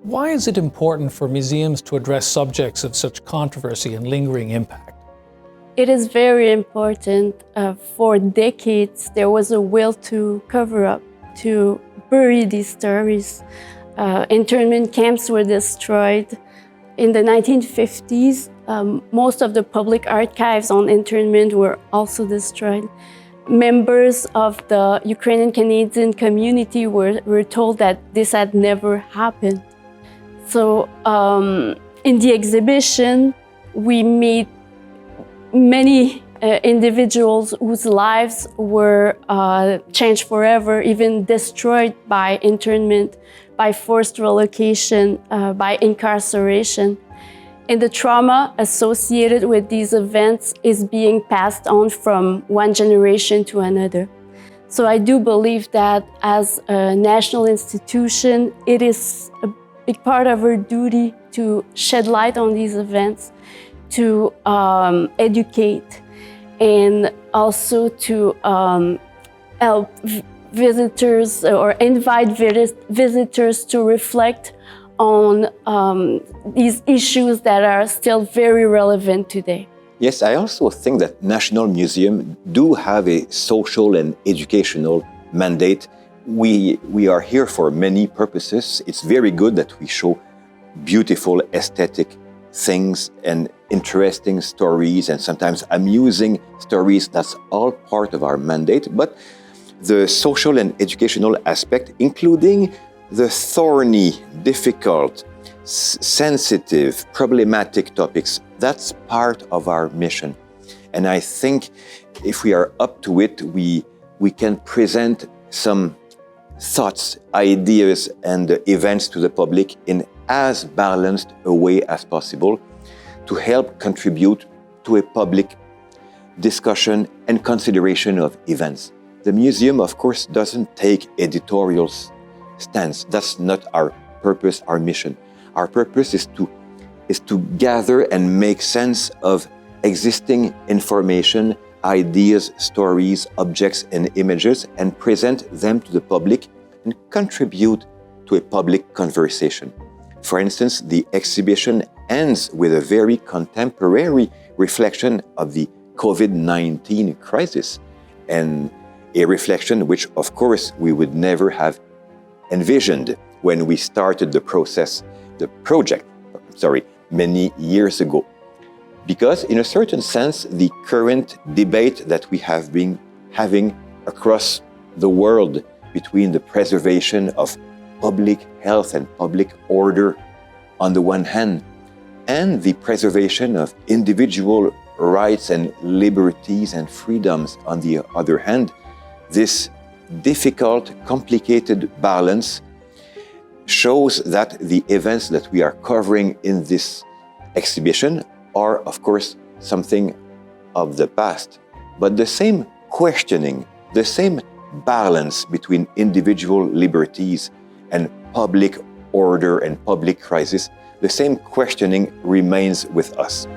Why is it important for museums to address subjects of such controversy and lingering impact? It is very important. For decades, there was a will to cover up, to bury these stories. Internment camps were destroyed. In the 1950s, most of the public archives on internment were also destroyed. Members of the Ukrainian Canadian community were told that this had never happened. So in the exhibition, we meet many individuals whose lives were changed forever, even destroyed by internment, by forced relocation, by incarceration. And the trauma associated with these events is being passed on from one generation to another. So I do believe that as a national institution, it is a big part of our duty to shed light on these events, to educate, and also to help visitors or invite visitors to reflect on these issues that are still very relevant today. Yes, I also think that National Museums do have a social and educational mandate. We are here for many purposes. It's very good that we show beautiful aesthetic things and interesting stories and sometimes amusing stories. That's all part of our mandate. But the social and educational aspect, including the thorny, difficult, sensitive, problematic topics, that's part of our mission. And I think if we are up to it, we can present some thoughts, ideas, and events to the public in as balanced a way as possible to help contribute to a public discussion and consideration of events. The museum, of course, doesn't take editorial stance. That's not our purpose, our mission. Our purpose is to gather and make sense of existing information, ideas, stories, objects, and images, and present them to the public and contribute to a public conversation. For instance, the exhibition ends with a very contemporary reflection of the COVID-19 crisis, and a reflection which, of course, we would never have envisioned when we started the project, many years ago. Because in a certain sense, the current debate that we have been having across the world between the preservation of public health and public order on the one hand, and the preservation of individual rights and liberties and freedoms on the other hand, this difficult, complicated balance shows that the events that we are covering in this exhibition are, of course, something of the past. But the same questioning, the same balance between individual liberties and public order and public crisis, the same questioning remains with us.